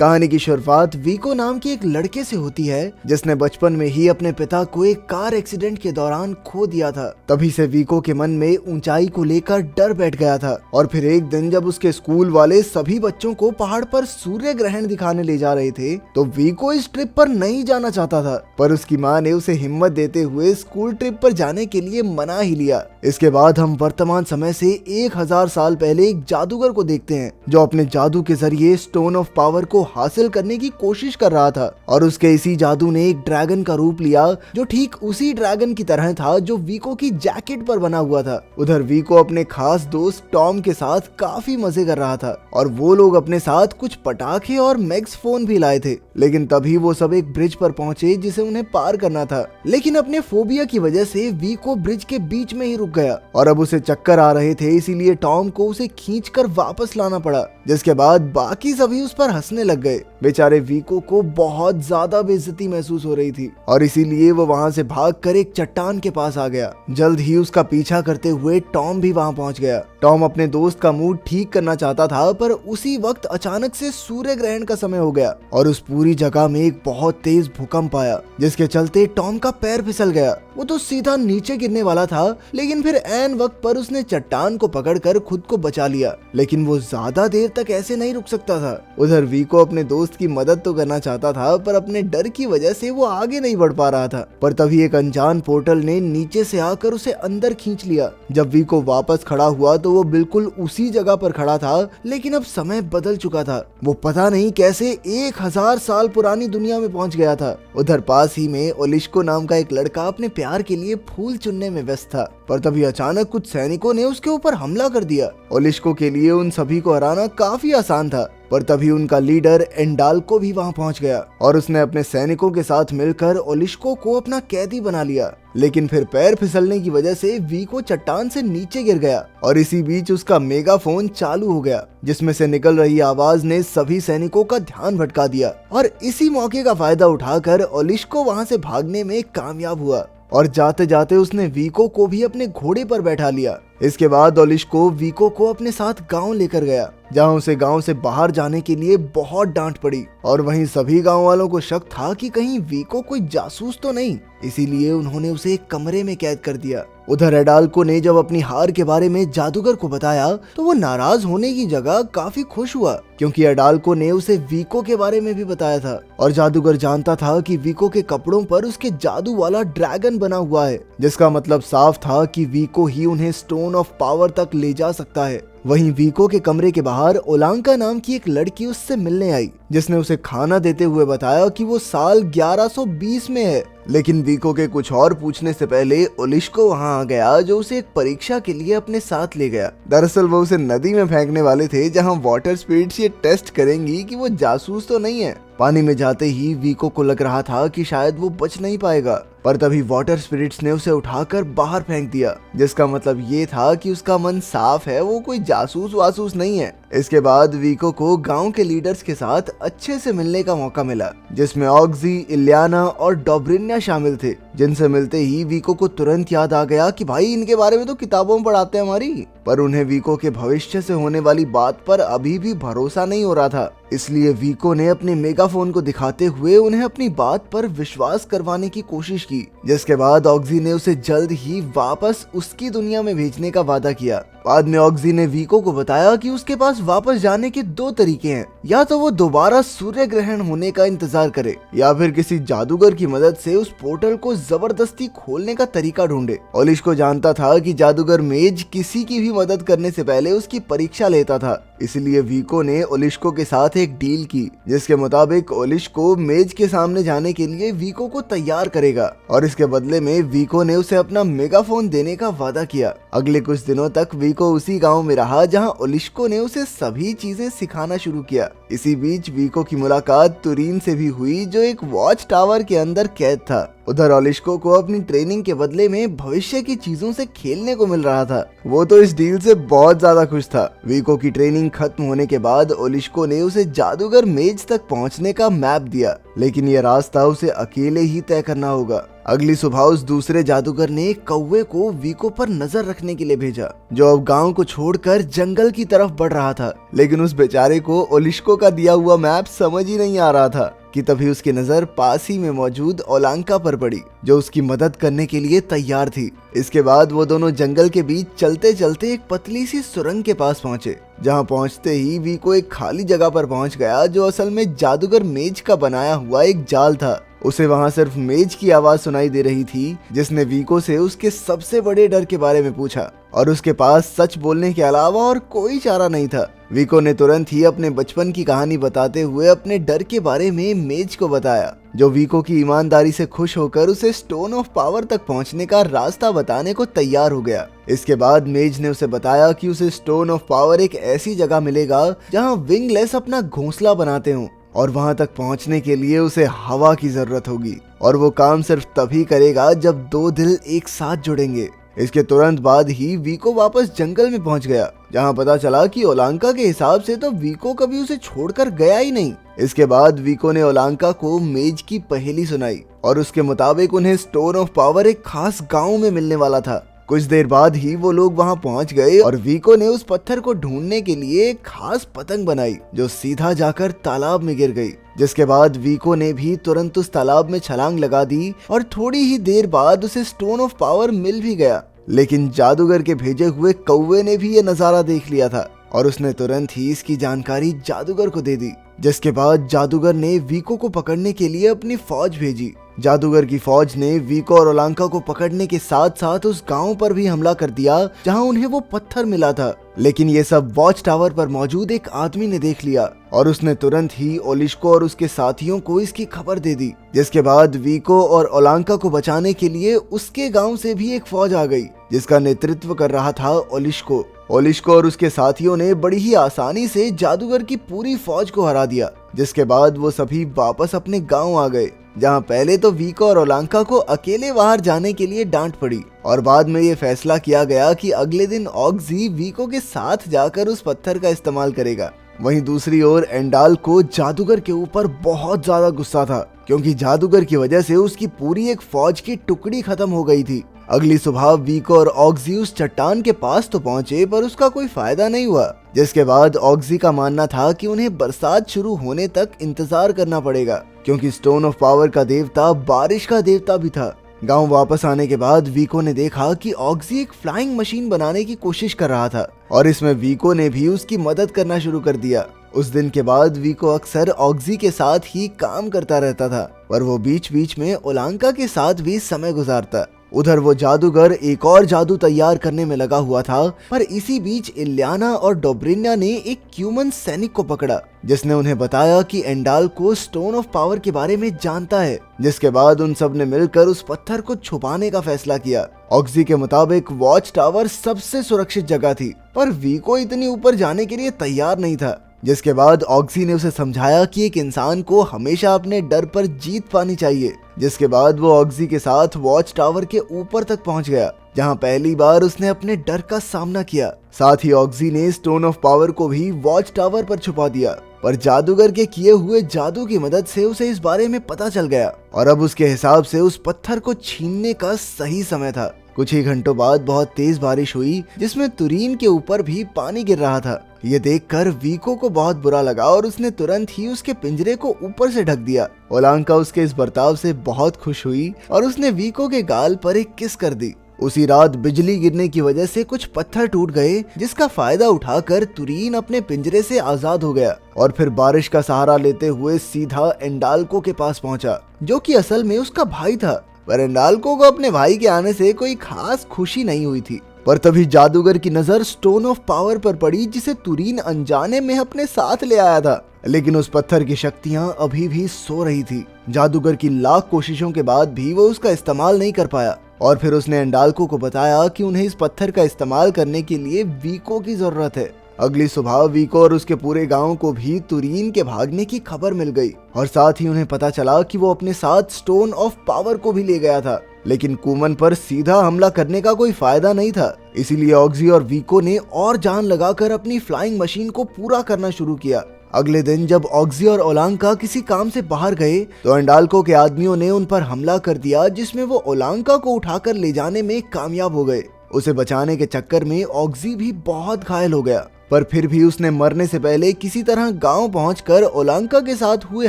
कहानी की शुरुआत वीको नाम के एक लड़के से होती है जिसने बचपन में ही अपने पिता को एक कार एक्सीडेंट के दौरान खो दिया था। तभी से वीको के मन में ऊंचाई को लेकर डर बैठ गया था और फिर एक दिन जब उसके स्कूल वाले सभी बच्चों को पहाड़ पर सूर्य ग्रहण दिखाने ले जा रहे थे तो वीको इस ट्रिप पर नहीं जाना चाहता था, पर उसकी माँ ने उसे हिम्मत देते हुए स्कूल ट्रिप पर जाने के लिए मना ही लिया। इसके बाद हम वर्तमान समय से 1000 साल पहले एक जादूगर को देखते हैं जो अपने जादू के जरिए स्टोन ऑफ पावर को हासिल करने की कोशिश कर रहा था और उसके इसी जादू ने एक ड्रैगन का रूप लिया जो ठीक उसी ड्रैगन की तरह था जो वीको की जैकेट पर बना हुआ था। उधर वीको अपने खास दोस्त टॉम के साथ काफी मजे कर रहा था और वो लोग अपने साथ कुछ पटाखे और मैक्स फोन भी लाए थे। लेकिन तभी वो सब एक ब्रिज पर पहुंचे जिसे उन्हें पार करना था, लेकिन अपने फोबिया की वजह से वीको ब्रिज के बीच में ही रुक गया और अब उसे चक्कर आ रहे थे, इसीलिए टॉम को उसे खींचकर वापस लाना पड़ा, जिसके बाद बाकी सभी उस पर हंसने लग गए। बेचारे वीको को बहुत ज्यादा बेइज्जती महसूस हो रही थी और इसीलिए वो वहां से भागकर एक चट्टान के पास आ गया। जल्द ही उसका पीछा करते हुए टॉम भी वहां पहुंच गया। टॉम अपने दोस्त का मूड ठीक करना चाहता था, पर उसी वक्त अचानक से सूर्य ग्रहण का समय हो गया और उस पूरी जगह में एक बहुत तेज भूकंप आया, जिसके चलते टॉम का पैर फिसल गया। वो तो सीधा नीचे गिरने वाला था, लेकिन फिर ऐन वक्त पर उसने चट्टान को पकड़कर खुद को बचा लिया। लेकिन वो ज्यादा देर तक ऐसे नहीं रुक सकता था। उधर वीको अपने दोस्त की मदद तो करना चाहता था, पर अपने डर की वजह से वो आगे नहीं बढ़ पा रहा था। पर तभी एक अनजान पोर्टल ने नीचे से आकर उसे अंदर खींच लिया। जब वीको वापस खड़ा हुआ तो वो बिल्कुल उसी जगह पर खड़ा था, लेकिन अब समय बदल चुका था। वो पता नहीं कैसे 1000 साल पुरानी दुनिया में पहुंच गया था। उधर पास ही में ओलिश्को नाम का एक लड़का अपने प्यार के लिए फूल चुनने में व्यस्त था, पर तभी अचानक कुछ सैनिकों ने उसके ऊपर हमला कर दिया। ओलिश्को के लिए उन सभी को हराना काफी आसान था, पर तभी उनका लीडर एंडाल्को भी वहां पहुंच गया और उसने अपने सैनिकों के साथ मिलकर ओलिश्को को अपना कैदी बना लिया। लेकिन फिर पैर फिसलने की वजह से वीको चट्टान से नीचे गिर गया और इसी बीच उसका मेगाफोन चालू हो गया, जिसमें से निकल रही आवाज ने सभी सैनिकों का ध्यान भटका दिया और इसी मौके का फायदा उठाकर ओलिश्को वहां से भागने में कामयाब हुआ और जाते जाते उसने वीको को भी अपने घोड़े पर बैठा लिया। इसके बाद ओलिश्को वीको को अपने साथ गांव लेकर गया, जहां उसे गांव से बाहर जाने के लिए बहुत डांट पड़ी और वहीं सभी गांव वालों को शक था कि कहीं वीको कोई जासूस तो नहीं, इसीलिए उन्होंने उसे एक कमरे में कैद कर दिया। उधर एडाल्को ने जब अपनी हार के बारे में जादूगर को बताया तो वो नाराज होने की जगह काफी खुश हुआ, क्योंकि एडाल्को ने उसे वीको के बारे में भी बताया था और जादूगर जानता था कि वीको के कपड़ों पर उसके जादू वाला ड्रैगन बना हुआ है, जिसका मतलब साफ था कि वीको ही उन्हें स्टोन ऑफ पावर तक ले जा सकता है। वहीं वीको के कमरे के बाहर ओलांका नाम की एक लड़की उससे मिलने आई, जिसने उसे खाना देते हुए बताया कि वो साल 1120 में है। लेकिन वीको के कुछ और पूछने से पहले ओलिश्को वहां आ गया, जो उसे एक परीक्षा के लिए अपने साथ ले गया। दरअसल वो उसे नदी में फेंकने वाले थे, जहां वाटर स्पिरिट्स ये टेस्ट करेंगी कि वो जासूस तो नहीं है। पानी में जाते ही वीको को लग रहा था कि शायद वो बच नहीं पाएगा, पर तभी वाटर स्पिरिट्स ने उसे उठाकर बाहर फेंक दिया, जिसका मतलब ये था कि उसका मन साफ है, वो कोई जासूस वासूस नहीं है। इसके बाद वीको को गांव के लीडर्स के साथ अच्छे से मिलने का मौका मिला, जिसमें ऑक्सी, इलियाना और डॉब्रिन्या शामिल थे, जिनसे मिलते ही वीको को तुरंत याद आ गया कि भाई इनके बारे में तो किताबों में पढ़ाते हैं हमारी। पर उन्हें वीको के भविष्य से होने वाली बात पर अभी भी भरोसा नहीं हो रहा था, इसलिए वीको ने अपने मेगाफोन को दिखाते हुए उन्हें अपनी बात पर विश्वास करवाने की कोशिश की, जिसके बाद ऑक्सी ने उसे जल्द ही वापस उसकी दुनिया में भेजने का वादा किया। बाद में ऑक्सी ने वीको को बताया कि उसके पास वापस जाने के 2 तरीके हैं, या तो वो दोबारा सूर्य ग्रहण होने का इंतजार करे या फिर किसी जादूगर की मदद से उस पोर्टल को जबरदस्ती खोलने का तरीका ढूंढे। ओलिश्को जानता था कि जादूगर मेज किसी की भी मदद करने से पहले उसकी परीक्षा लेता था, इसलिए वीको ने ओलिश्को के साथ एक डील की, जिसके मुताबिक ओलिश्को मेज के सामने जाने के लिए वीको को तैयार करेगा और इसके बदले में वीको ने उसे अपना मेगाफोन देने का वादा किया। अगले कुछ दिनों तक वीको उसी गांव में रहा जहां ओलिश्को ने उसे सभी चीजें सिखाना शुरू किया। इसी बीच वीको की मुलाकात तुरीन से भी हुई, जो एक वॉच टावर के अंदर कैद था। उधर ओलिश्को को अपनी ट्रेनिंग के बदले में भविष्य की चीजों से खेलने को मिल रहा था। वो तो इस डील से बहुत ज्यादा खुश था। वीको की ट्रेनिंग खत्म होने के बाद ओलिश्को ने उसे जादूगर मेज तक पहुंचने का मैप दिया, लेकिन ये रास्ता उसे अकेले ही तय करना होगा। अगली सुबह उस दूसरे जादूगर ने कौवे को वीको पर नजर रखने के लिए भेजा, जो अब गांव को छोड़कर जंगल की तरफ बढ़ रहा था। लेकिन उस बेचारे को ओलिस्को का दिया हुआ मैप समझ ही नहीं आ रहा था कि तभी उसकी नजर पास ही में मौजूद ओलांका पर पड़ी, जो उसकी मदद करने के लिए तैयार थी। इसके बाद वो दोनों जंगल के बीच चलते चलते एक पतली सी सुरंग के पास पहुंचे, जहां पहुंचते ही वीको एक खाली जगह पर पहुंच गया, जो असल में जादूगर मेज का बनाया हुआ एक जाल था। उसे वहां सिर्फ मेज की आवाज सुनाई दे रही थी, जिसने वीको से उसके सबसे बड़े डर के बारे में पूछा, और उसके पास सच बोलने के अलावा और कोई चारा नहीं था। वीको ने तुरंत ही अपने बचपन की कहानी बताते हुए अपने डर के बारे में मेज को बताया, जो वीको की ईमानदारी से खुश होकर उसे स्टोन ऑफ पावर तक पहुंचने का रास्ता बताने को तैयार हो गया। इसके बाद मेज ने उसे बताया कि उसे स्टोन ऑफ पावर एक ऐसी जगह मिलेगा जहां विंगलेस अपना घोंसला बनाते हों, और वहां तक पहुंचने के लिए उसे हवा की जरूरत होगी, और वो काम सिर्फ तभी करेगा जब दो दिल एक साथ जुड़ेंगे। इसके तुरंत बाद ही वीको वापस जंगल में पहुंच गया, जहां पता चला कि ओलांका के हिसाब से तो वीको कभी उसे छोड़कर गया ही नहीं। इसके बाद वीको ने ओलांका को मेज की पहेली सुनाई, और उसके मुताबिक उन्हें स्टोन ऑफ पावर एक खास गांव में मिलने वाला था। कुछ देर बाद ही वो लोग वहां पहुंच गए, और वीको ने उस पत्थर को ढूंढने के लिए एक खास पतंग बनाई, जो सीधा जाकर तालाब में गिर गई। जिसके बाद वीको ने भी तुरंत उस तालाब में छलांग लगा दी, और थोड़ी ही देर बाद उसे स्टोन ऑफ पावर मिल भी गया। लेकिन जादूगर के भेजे हुए कौवे ने भी ये नजारा देख लिया था, और उसने तुरंत ही इसकी जानकारी जादूगर को दे दी। जिसके बाद जादूगर ने वीको को पकड़ने के लिए अपनी फौज भेजी। जादूगर की फौज ने वीको और ओलांका को पकड़ने के साथ साथ उस गांव पर भी हमला कर दिया, जहां उन्हें वो पत्थर मिला था। लेकिन ये सब वॉच टावर पर मौजूद एक आदमी ने देख लिया, और उसने तुरंत ही ओलिस्को और उसके साथियों को इसकी खबर दे दी। जिसके बाद वीको और ओलांका को बचाने के लिए उसके गांव से भी एक फौज आ गई, जिसका नेतृत्व कर रहा था ओलिस्को। ओलिस्को और उसके साथियों ने बड़ी ही आसानी से जादूगर की पूरी फौज को हरा दिया। जिसके बाद वो सभी वापस अपने गांव आ गए, जहां पहले तो वीको और ओलांका को अकेले बाहर जाने के लिए डांट पड़ी, और बाद में ये फैसला किया गया कि अगले दिन ऑक्सी वीको के साथ जाकर उस पत्थर का इस्तेमाल करेगा। वहीं दूसरी ओर एंडाल को जादूगर के ऊपर बहुत ज्यादा गुस्सा था, क्योंकि जादूगर की वजह से उसकी पूरी एक फौज की टुकड़ी खत्म हो गई थी। अगली सुबह वीको और ऑक्सी उस चट्टान के पास तो पहुंचे, पर उसका कोई फायदा नहीं हुआ। जिसके बाद ऑक्सी का मानना था कि उन्हें बरसात शुरू होने तक इंतजार करना पड़ेगा, क्योंकि स्टोन ऑफ पावर का देवता बारिश का देवता भी था। गांव वापस आने के बाद वीको ने देखा कि ऑक्सी एक फ्लाइंग मशीन बनाने की कोशिश कर रहा था, और इसमें वीको ने भी उसकी मदद करना शुरू कर दिया। उस दिन के बाद वीको अक्सर ऑक्सी के साथ ही काम करता रहता था, पर वो बीच बीच में ओलांका के साथ भी समय गुजारता। उधर वो जादूगर एक और जादू तैयार करने में लगा हुआ था, पर इसी बीच इलियाना और डोब्रिन्या ने एक क्यूमन सैनिक को पकड़ा, जिसने उन्हें बताया कि एंडाल को स्टोन ऑफ पावर के बारे में जानता है। जिसके बाद उन सब ने मिलकर उस पत्थर को छुपाने का फैसला किया। ऑक्सी के मुताबिक वॉच टावर सबसे सुरक्षित जगह थी, पर वीको इतनी ऊपर जाने के लिए तैयार नहीं था। जिसके बाद ऑक्सी ने उसे समझाया कि एक इंसान को हमेशा अपने डर पर जीत पानी चाहिए। जिसके बाद वो ऑक्सी के साथ वॉच टावर के ऊपर तक पहुंच गया, जहां पहली बार उसने अपने डर का सामना किया। साथ ही ऑक्सी ने स्टोन ऑफ पावर को भी वॉच टावर पर छुपा दिया, पर जादूगर के किए हुए जादू की मदद से उसे इस बारे में पता चल गया, और अब उसके हिसाब से उस पत्थर को छीनने का सही समय था। कुछ ही घंटों बाद बहुत तेज बारिश हुई, जिसमें तुरीन के ऊपर भी पानी गिर रहा था। ये देखकर वीको को बहुत बुरा लगा, और उसने तुरंत ही उसके पिंजरे को ऊपर से ढक दिया। ओलांका उसके इस बर्ताव से बहुत खुश हुई, और उसने वीको के गाल पर एक किस कर दी। उसी रात बिजली गिरने की वजह से कुछ पत्थर टूट गए, जिसका फायदा उठाकर तुरीन अपने पिंजरे से आजाद हो गया, और फिर बारिश का सहारा लेते हुए सीधा एंडाल्को के पास पहुंचा, जो कि असल में उसका भाई था। पर एंडाल्को को अपने भाई के आने से कोई खास खुशी नहीं हुई थी। पर तभी जादूगर की नजर स्टोन ऑफ पावर पर पड़ी, जिसे तुरीन अनजाने में अपने साथ ले आया था। लेकिन उस पत्थर की शक्तियां अभी भी सो रही थी। जादूगर की लाख कोशिशों के बाद भी वो उसका इस्तेमाल नहीं कर पाया, और फिर उसने एंडाल्को को बताया कि उन्हें इस पत्थर का इस्तेमाल करने के लिए वीको की जरूरत है। अगली सुबह वीको और उसके पूरे गांव को भी तुरीन के भागने की खबर मिल गई, और साथ ही उन्हें पता चला कि वो अपने साथ स्टोन ऑफ पावर को भी ले गया था। लेकिन कूमन पर सीधा हमला करने का कोई फायदा नहीं था, इसीलिए ऑक्सी और वीको ने और जान लगाकर अपनी फ्लाइंग मशीन को पूरा करना शुरू किया। अगले दिन जब ऑक्सी और ओलांका किसी काम से बाहर गए तो एंडाल्को के आदमियों ने उन पर हमला कर दिया, जिसमें वो ओलांका को उठाकर ले जाने में कामयाब हो गए। उसे बचाने के चक्कर में ऑक्सी भी बहुत घायल हो गया, पर फिर भी उसने मरने से पहले किसी तरह गांव पहुंचकर ओलांका के साथ हुए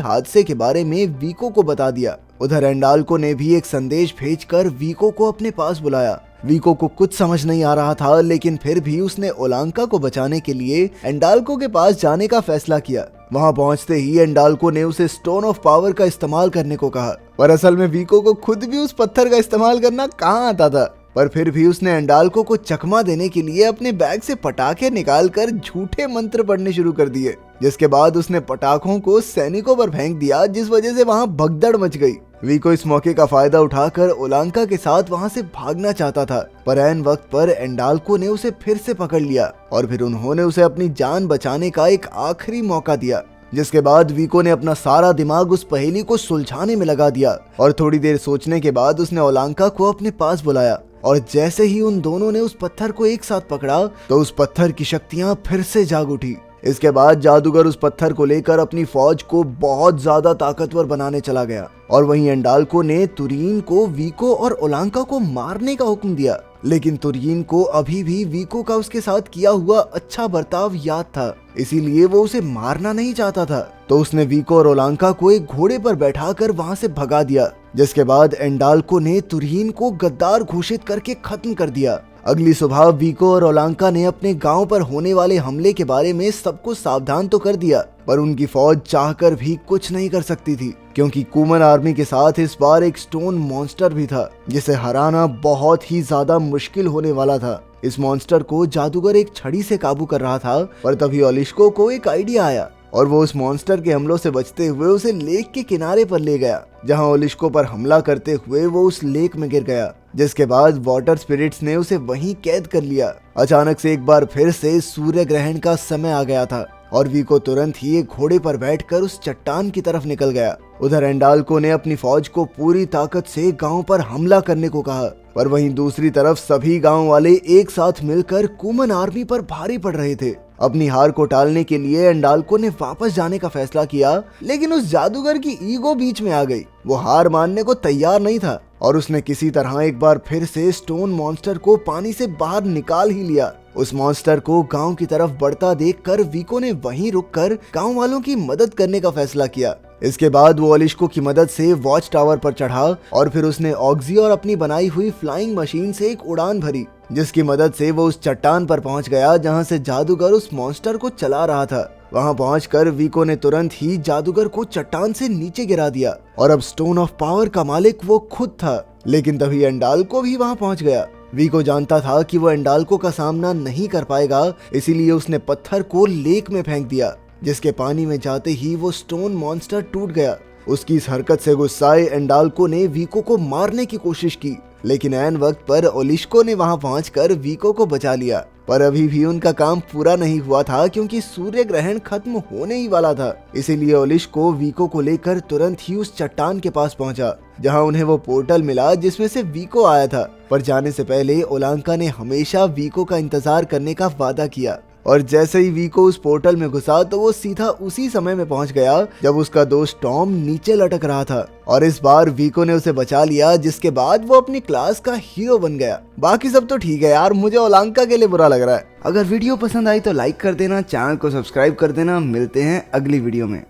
हादसे के बारे में वीको को बता दिया। उधर एंडाल्को ने भी एक संदेश भेजकर वीको को अपने पास बुलाया। वीको को कुछ समझ नहीं आ रहा था, लेकिन फिर भी उसने ओलांका को बचाने के लिए एंडाल्को के पास जाने का फैसला किया। वहां पहुंचते ही एंडाल्को ने उसे स्टोन ऑफ पावर का इस्तेमाल करने को कहा, पर असल में वीको को खुद भी उस पत्थर का इस्तेमाल करना कहाँ आता था। पर फिर भी उसने एंडाल्को को चकमा देने के लिए अपने बैग से पटाखे निकालकर झूठे मंत्र पढ़ने शुरू कर दिए, जिसके बाद उसने पटाखों को सैनिकों पर फेंक दिया, जिस वजह से वहां भगदड़ मच गई। वीको इस मौके का फायदा उठाकर ओलांका के साथ वहां से भागना चाहता था, पर ऐन वक्त पर एंडाल्को ने उसे फिर से पकड़ लिया और फिर उन्होंने उसे अपनी जान बचाने का एक आखिरी मौका दिया। जिसके बाद वीको ने अपना सारा दिमाग उस पहेली को सुलझाने में लगा दिया और थोड़ी देर सोचने के बाद उसने ओलांका को अपने पास बुलाया। और जैसे ही उन दोनों ने उस पत्थर को एक साथ पकड़ा तो उस पत्थर की शक्तियां फिर से जाग उठी। इसके बाद जादूगर उस पत्थर को लेकर अपनी फौज को बहुत ज्यादा ताकतवर बनाने चला गया और वहीं एंडाल्को ने तुरीन को वीको और ओलांका को मारने का हुक्म दिया। लेकिन तुरीन को अभी भी वीको का उसके साथ किया हुआ अच्छा बर्ताव याद था, इसीलिए वो उसे मारना नहीं चाहता था। तो उसने वीको और ओलांका को एक घोड़े पर बैठाकर वहां से भगा दिया, जिसके बाद एंडाल्को ने तुरीन को गद्दार घोषित करके खत्म कर दिया। अगली सुबह वीको और ओलांका ने अपने गांव पर होने वाले हमले के बारे में सबको सावधान तो कर दिया, पर उनकी फौज चाहकर भी कुछ नहीं कर सकती थी, क्योंकि कुमन आर्मी के साथ इस बार एक स्टोन मॉन्स्टर भी था, जिसे हराना बहुत ही ज्यादा मुश्किल होने वाला था। इस मॉन्स्टर को जादूगर एक छड़ी से काबू कर रहा था, पर तभी ओलिस्को को एक आइडिया आया और वो उस मॉन्स्टर के हमलों से बचते हुए उसे लेक के किनारे पर ले गया, जहां ओलिस्को पर हमला करते हुए वो उस लेक में गिर गया, जिसके बाद वाटर स्पिरिट्स ने उसे वहीं कैद कर लिया। अचानक से एक बार फिर से सूर्य ग्रहण का समय आ गया था और वीको तुरंत ही एक घोड़े पर बैठकर उस चट्टान की तरफ निकल गया। उधर एंडाल्को ने अपनी फौज को पूरी ताकत से गांव पर हमला करने को कहा, पर वहीं दूसरी तरफ सभी गांव वाले एक साथ मिलकर कुमन आर्मी पर भारी पड़ रहे थे। अपनी हार को टालने के लिए एंडाल्को ने वापस जाने का फैसला किया, लेकिन उस जादूगर की ईगो बीच में आ गई। वो हार मानने को तैयार नहीं था और उसने किसी तरह एक बार फिर से स्टोन मॉन्स्टर को पानी से बाहर निकाल ही लिया। उस मॉन्स्टर को गांव की तरफ बढ़ता देखकर वीको ने वहीं रुककर गांव वालों की मदद करने का फैसला किया। इसके बाद वो ओलिस्को की मदद से वॉच टावर पर चढ़ा और फिर उसने ऑक्सी और अपनी बनाई हुई फ्लाइंग मशीन से एक उड़ान भरी, जिसकी मदद से वो उस चट्टान पर पहुंच गया जहां से जादूगर उस मॉन्स्टर को चला रहा था। वहां पहुंचकर वीको ने तुरंत ही जादूगर को चट्टान से नीचे गिरा दिया और अब स्टोन ऑफ पावर का मालिक वो खुद था। लेकिन तभी एंडाल्को भी वहां पहुंच गया। वीको जानता था कि वो एंडाल्को का सामना नहीं कर पाएगा, इसीलिए उसने पत्थर को लेक में फेंक दिया, जिसके पानी में जाते ही वो स्टोन मॉन्स्टर टूट गया। उसकी इस हरकत से गुस्साए एंडाल्को ने वीको को मारने की कोशिश की, लेकिन ऐन वक्त पर ओलिस्को ने वहां पहुंचकर वीको को बचा लिया। पर अभी भी उनका काम पूरा नहीं हुआ था, क्योंकि सूर्य ग्रहण खत्म होने ही वाला था। इसीलिए ओलिस्को वीको को लेकर तुरंत ही उस चट्टान के पास पहुंचा, जहां उन्हें वो पोर्टल मिला जिसमें से वीको आया था। पर जाने से पहले ओलांका ने हमेशा वीको का इंतजार करने का वादा किया और जैसे ही वीको उस पोर्टल में घुसा तो वो सीधा उसी समय में पहुंच गया जब उसका दोस्त टॉम नीचे लटक रहा था और इस बार वीको ने उसे बचा लिया, जिसके बाद वो अपनी क्लास का हीरो बन गया। बाकी सब तो ठीक है यार, मुझे ओलांका के लिए बुरा लग रहा है। अगर वीडियो पसंद आई तो लाइक कर देना, चैनल को सब्सक्राइब कर देना। मिलते हैं अगली वीडियो में।